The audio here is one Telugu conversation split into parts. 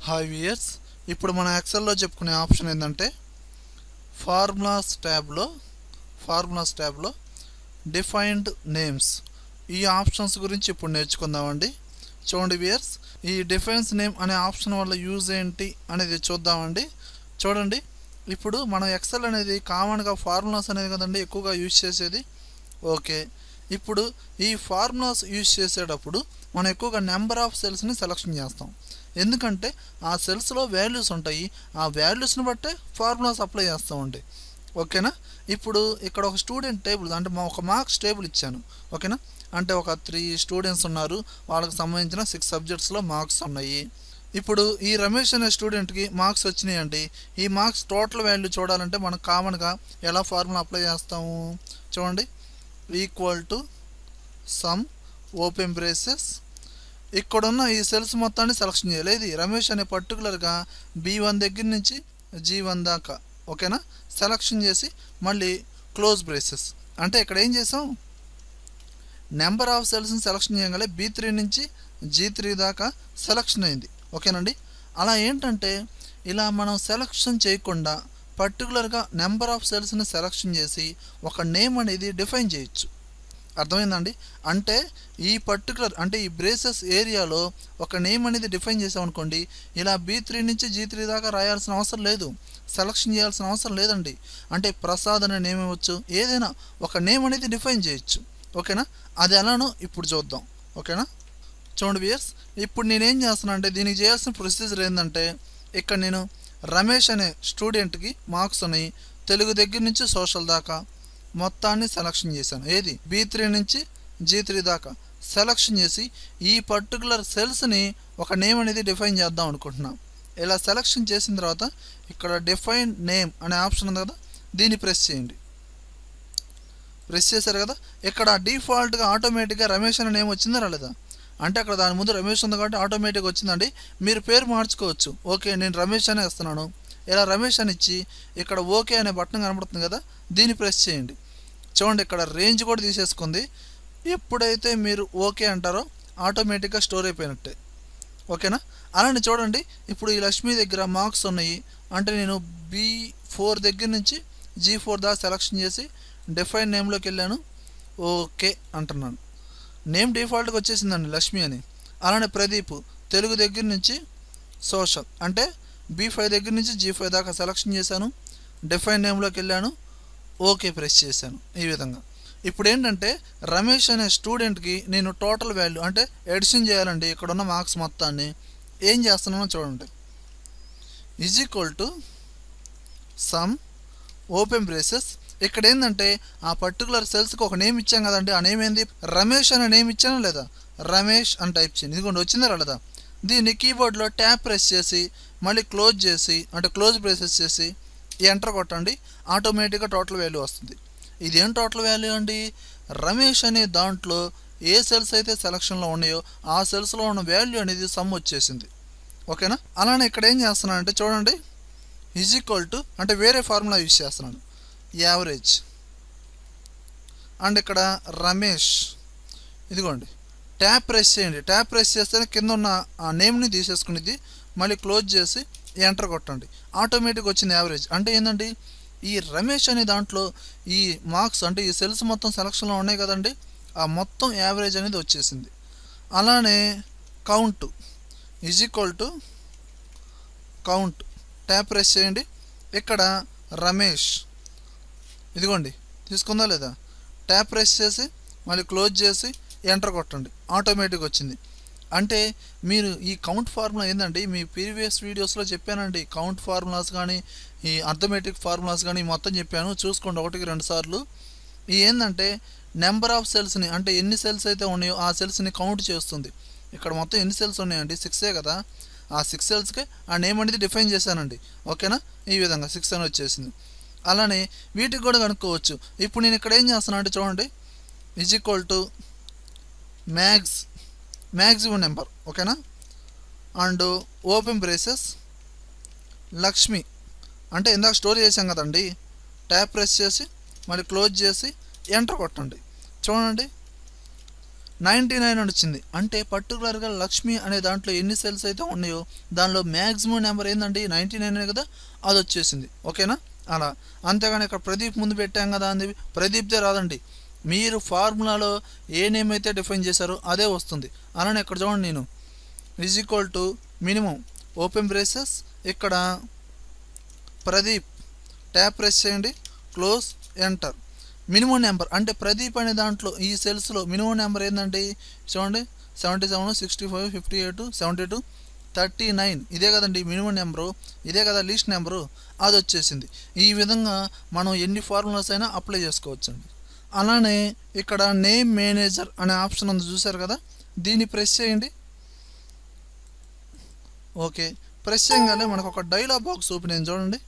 హాయ్ వియర్స్, ఇప్పుడు మన ఎక్సెల్లో చెప్పుకునే ఆప్షన్ ఏంటంటే ఫార్ములాస్ ట్యాబ్లో డిఫైన్డ్ నేమ్స్. ఈ ఆప్షన్స్ గురించి ఇప్పుడు నేర్చుకుందామండి. చూడండి వియర్స్, ఈ డిఫైన్స్ నేమ్ అనే ఆప్షన్ వల్ల యూజ్ ఏంటి అనేది చూద్దామండి. చూడండి, ఇప్పుడు మనం ఎక్సెల్ అనేది కామన్గా ఫార్ములాస్ అనేది కదండి ఎక్కువగా యూజ్ చేసేది. ఓకే, ఇప్పుడు ఈ ఫార్ములాస్ యూజ్ చేసేటప్పుడు మనం ఎక్కువగా నెంబర్ ఆఫ్ సెల్స్ని సెలెక్షన్ చేస్తాం. ఎందుకంటే ఆ సెల్స్లో వాల్యూస్ ఉంటాయి, ఆ వాల్యూస్ని బట్టే ఫార్ములాస్ అప్లై చేస్తామండి. ఓకేనా? ఇప్పుడు ఇక్కడ ఒక స్టూడెంట్ టేబుల్ అంటే ఒక మార్క్స్ టేబుల్ ఇచ్చాను. ఓకేనా? అంటే ఒక 3 స్టూడెంట్స్ ఉన్నారు, వాళ్ళకి సంబంధించిన 6 సబ్జెక్ట్స్లో మార్క్స్ ఉన్నాయి. ఇప్పుడు ఈ రమేష్ అనే స్టూడెంట్కి మార్క్స్ వచ్చినాయండి. ఈ మార్క్స్ టోటల్ వాల్యూ చూడాలంటే మనం కామన్గా ఎలా ఫార్ములా అప్లై చేస్తాము? చూడండి, equal to some open braces, ఇక్కడున్న ఈ సెల్స్ మొత్తాన్ని సెలెక్షన్ చేయాలి. ఇది రమేష్ అనే పర్టికులర్గా B1 దగ్గర నుంచి G1 దాకా. ఓకేనా? సెలెక్షన్ చేసి మళ్ళీ క్లోజ్ బ్రేసెస్. అంటే ఇక్కడ ఏం చేసాం, నెంబర్ ఆఫ్ సెల్స్ని సెలెక్షన్ చేయగలే B3 నుంచి G3 దాకా సెలెక్షన్ అయింది. ఓకేనండి? అలా ఏంటంటే ఇలా మనం సెలెక్షన్ చేయకుండా పర్టికులర్గా నెంబర్ ఆఫ్ సెల్స్ని సెలెక్షన్ చేసి ఒక నేమ్ అనేది డిఫైన్ చేయొచ్చు. అర్థమైందండి? అంటే ఈ పర్టికులర్ అంటే ఈ బ్రేసెస్ ఏరియాలో ఒక నేమ్ అనేది డిఫైన్ చేసామనుకోండి, ఇలా B3 నుంచి G3 దాకా రాయాల్సిన అవసరం లేదు, సెలెక్షన్ చేయాల్సిన అవసరం లేదండి. అంటే ప్రసాద్ అనే నేమ్ ఇవ్వచ్చు, ఏదైనా ఒక నేమ్ అనేది డిఫైన్ చేయొచ్చు. ఓకేనా? అది ఎలానో ఇప్పుడు చూద్దాం. ఓకేనా? చూడండి వియర్స్, ఇప్పుడు నేనేం చేస్తున్నా అంటే దీనికి చేయాల్సిన ప్రొసీజర్ ఏంటంటే, ఇక్కడ నేను రమేష్ అనే స్టూడెంట్కి మార్క్స్ ఉన్నాయి, తెలుగు దగ్గర నుంచి సోషల్ దాకా మొత్తాన్ని సెలెక్షన్ చేశాను. ఏది B3 నుంచి G3 దాకా సెలెక్షన్ చేసి ఈ పర్టికులర్ సెల్స్ని ఒక నేమ్ అనేది డిఫైన్ చేద్దాం అనుకుంటున్నాం. ఇలా సెలెక్షన్ చేసిన తర్వాత ఇక్కడ డిఫైన్ నేమ్ అనే ఆప్షన్ ఉంది కదా, దీన్ని ప్రెస్ చేయండి. ప్రెస్ చేశారు కదా, ఇక్కడ డిఫాల్ట్గా ఆటోమేటిక్గా రమేష్ అనే నేమ్ వచ్చిందా రాలేదా? అంటే అక్కడ దాని ముందు రమేష్ ఉంది కాబట్టి ఆటోమేటిక్గా వచ్చిందండి. మీరు పేరు మార్చుకోవచ్చు. ఓకే, నేను రమేష్ అనే ఇస్తున్నాను. ఇలా రమేష్ అని ఇచ్చి ఇక్కడ ఓకే అనే బటన్ కనబడుతుంది కదా, దీన్ని ప్రెస్ చేయండి. చూడండి, ఇక్కడ రేంజ్ కూడా తీసేసుకుంది. ఎప్పుడైతే మీరు ఓకే అంటారో ఆటోమేటిక్గా స్టోర్ అయిపోయినట్టే. ఓకేనా? అలానే చూడండి, ఇప్పుడు ఈ లక్ష్మి దగ్గర మార్క్స్ ఉన్నాయి, అంటే నేను B4 దగ్గర నుంచి G4 దాకా సెలెక్షన్ చేసి డిఫైన్ నేమ్లోకి వెళ్ళాను. ఓకే అంటున్నాను. నేమ్ డిఫాల్ట్గా వచ్చేసిందండి లక్ష్మి అని. అలానే ప్రదీప్ తెలుగు దగ్గర నుంచి సోషల్ అంటే B5 దగ్గర నుంచి G5 దాకా సెలెక్షన్ చేశాను, డిఫైన్ నేమ్లోకి వెళ్ళాను, ఓకే ప్రెస్ చేశాను. ఈ విధంగా ఇప్పుడు ఏంటంటే రమేష్ అనే స్టూడెంట్కి నేను టోటల్ వాల్యూ అంటే ఎడిషన్ చేయాలండి. ఇక్కడ ఉన్న మార్క్స్ మొత్తాన్ని ఏం చేస్తున్నానో చూడండి. Is equal to some open braces. ఇక్కడ ఏంటంటే ఆ పర్టికులర్ సెల్స్కి ఒక నేమ్ ఇచ్చాం కదండి, ఆ నేమ్ ఏంది? రమేష్ అనే నేమ్ ఇచ్చానా లేదా? రమేష్ అని టైప్ చేయండి. ఇదిగోండి వచ్చిందా రాలేదా? దీన్ని కీబోర్డ్లో ట్యాప్ ప్రెస్ చేసి మళ్ళీ క్లోజ్ చేసి అంటే క్లోజ్ బ్రేసెస్ చేసి ఎంటర్ కొట్టండి. ఆటోమేటిక్గా టోటల్ వాల్యూ వస్తుంది. ఇదేం టోటల్ వాల్యూ అండి? రమేష్ అనే దాంట్లో ఏ సెల్స్ అయితే సెలక్షన్లో ఉన్నాయో ఆ సెల్స్లో ఉన్న వాల్యూ అనేది సమ్ వచ్చేసింది. ఓకేనా? అలానే ఇక్కడ ఏం చేస్తున్నాను అంటే చూడండి, ఈజ్ ఈక్వల్ టు అంటే వేరే ఫార్ములా యూజ్ చేస్తున్నాను, యావరేజ్. అండ్ ఇక్కడ రమేష్, ఇదిగోండి ట్యాప్ ప్రెస్ చేయండి. ట్యాప్ ప్రెస్ చేస్తేనే కింద ఉన్న ఆ నేమ్ని తీసేసుకునేది, మళ్ళీ క్లోజ్ చేసి ఎంటర్ కొట్టండి. ఆటోమేటిక్ వచ్చింది యావరేజ్. అంటే ఏంటండి, ఈ రమేష్ అనే దాంట్లో ఈ మార్క్స్ అంటే ఈ సెల్స్ మొత్తం సెలక్షన్లో ఉన్నాయి కదండి, ఆ మొత్తం యావరేజ్ అనేది వచ్చేసింది. అలానే count is equal to count, tap press చేయండి. ఇక్కడ రమేష్, ఇదిగోండి తీసుకుందా లేదా? ట్యాప్ ప్రెస్ చేసి మళ్ళీ క్లోజ్ చేసి ఎంటర్ కొట్టండి, ఆటోమేటిక్ వచ్చింది. అంటే మీరు ఈ కౌంట్ ఫార్ములా ఏంటండి, మీ ప్రీవియస్ వీడియోస్లో చెప్పానండి. కౌంట్ ఫార్ములాస్ కానీ ఈ అర్థమెటిక్ ఫార్ములాస్ కానీ మొత్తం చెప్పాను, చూసుకోండి 1-2 సార్లు. ఈ ఏంటంటే నెంబర్ ఆఫ్ సెల్స్ని అంటే ఎన్ని సెల్స్ అయితే ఉన్నాయో ఆ సెల్స్ని కౌంట్ చేస్తుంది. ఇక్కడ మొత్తం ఎన్ని సెల్స్ ఉన్నాయండి? 6 కదా. ఆ 6 సెల్స్కి ఆ నేమ్ అనేది డిఫైన్ చేశానండి. ఓకేనా? ఈ విధంగా 6 అని వచ్చేసింది. అలానే వీటికి కూడా కనుక్కోవచ్చు. ఇప్పుడు నేను ఇక్కడ ఏం చేస్తున్నాను అంటే చూడండి, is equal to maximum number. ఓకేనా? అండ్ ఓపెన్ బ్రేసెస్ లక్ష్మి అంటే ఇందాక స్టోర్ చేసాం కదండి, ట్యాప్ ప్రెస్ చేసి మళ్ళీ క్లోజ్ చేసి ఎంటర్ కొట్టండి. చూడండి, 99 అని వచ్చింది. అంటే పర్టికులర్గా లక్ష్మి అనే దాంట్లో ఎన్ని సెల్స్ అయితే ఉన్నాయో దానిలో మ్యాక్సిమం నెంబర్ ఏంటండి 99 కదా, అది వచ్చేసింది. ఓకేనా? అలా. అంతేగాని ఇక్కడ ప్రదీప్ ముందు పెట్టాం కదా అంది ప్రదీప్దే రాదండి. మీరు ఫార్ములాలో ఏ నేమ్ అయితే డిఫైన్ చేశారో అదే వస్తుంది. అలానే ఇక్కడ చూడండి, నేను is equal to minimum open braces, ఇక్కడ ప్రదీప్ ట్యాప్ ప్రెస్ చేయండి, క్లోజ్, ఎంటర్. మినిమం నెంబర్ అంటే ప్రదీప్ అనే దాంట్లో ఈ సెల్స్లో మినిమం నెంబర్ ఏంటంటే చూడండి 77, 65, 58, 72, 39. ఇదే కదండి మినిమం నెంబరు, ఇదే కదా లీస్ట్ నెంబరు, అది వచ్చేసింది. ఈ విధంగా మనం ఎన్ని ఫార్ములాస్ అయినా అప్లై చేసుకోవచ్చు అండి. అలానే ఇక్కడ నేమ్ మేనేజర్ అనే ఆప్షన్ ఉంది చూసారు కదా, దీన్ని ప్రెస్ చేయండి. ఓకే, ప్రెస్ చేయగానే మనకు ఒక డైలాగ్ బాక్స్ ఓపెన్ అయింది చూడండి.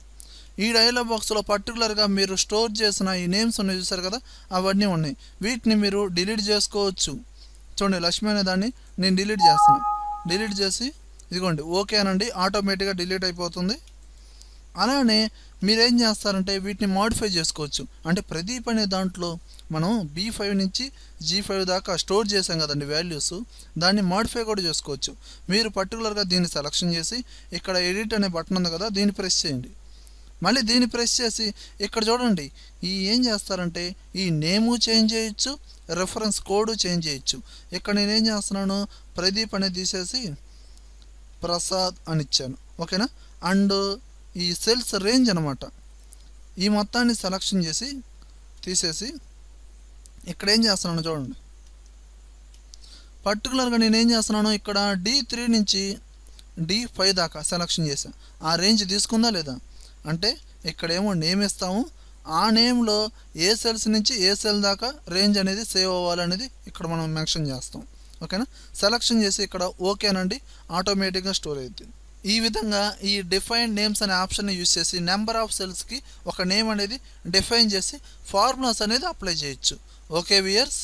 ఈ డైలాగ్ బాక్స్లో పర్టికులర్గా మీరు స్టోర్ చేసిన ఈ నేమ్స్ ఉన్నాయి చూసారు కదా, అవన్నీ ఉన్నాయి. వీటిని మీరు డిలీట్ చేసుకోవచ్చు. చూడండి, లక్ష్మి అనే దాన్ని నేను డిలీట్ చేస్తాను. డిలీట్ చేసి ఇదిగోండి ఓకే అనండి, ఆటోమేటిక్గా డిలీట్ అయిపోతుంది. అలానే మీరేం చేస్తారంటే వీటిని మాడిఫై చేసుకోవచ్చు. అంటే ప్రదీప్ అనే దాంట్లో మనం B5 నుంచి G5 దాకా స్టోర్ చేసాం కదండి వాల్యూస్, దాన్ని మాడిఫై కూడా చేసుకోవచ్చు. మీరు పర్టికులర్గా దీన్ని సెలెక్షన్ చేసి ఇక్కడ ఎడిట్ అనే బటన్ ఉంది కదా, దీన్ని ప్రెస్ చేయండి. మళ్ళీ దీన్ని ప్రెస్ చేసి ఇక్కడ చూడండి, ఈ ఏం చేస్తారంటే ఈ నేము చేంజ్ చేయొచ్చు, రెఫరెన్స్ కోడ్ చేంజ్ చేయొచ్చు. ఇక్కడ నేనేం చేస్తున్నాను, ప్రదీప్ అనేది తీసేసి ప్రసాద్ అని ఇచ్చాను. ఓకేనా? అండ్ ఈ సెల్స్ రేంజ్ అనమాట, ఈ మొత్తాన్ని సెలెక్షన్ చేసి తీసేసి ఇక్కడ ఏం చేస్తున్నాను చూడండి, పర్టికులర్గా నేనేం చేస్తున్నాను ఇక్కడ D3 నుంచి D5 దాకా సెలెక్షన్ చేశాను. ఆ రేంజ్ తీసుకుందా లేదా అంటే ఇక్కడేమో నేమ్ ఇస్తాము, ఆ నేమ్లో ఏ సెల్స్ నుంచి ఏ సెల్ దాకా రేంజ్ అనేది సేవ్ అవ్వాలనేది ఇక్కడ మనం మెన్షన్ చేస్తాం. ఓకేనా? సెలెక్షన్ చేసి ఇక్కడ ఓకేనండి, ఆటోమేటిక్గా స్టోర్ అవుతుంది. ఈ విధంగా ఈ డిఫైన్ నేమ్స్ అనే ఆప్షన్ యూజ్ చేసి నెంబర్ ఆఫ్ సెల్స్కి ఒక నేమ్ అనేది డిఫైన్ చేసి ఫార్ములాస్ అనేది అప్లై చేయొచ్చు. Okay weirs.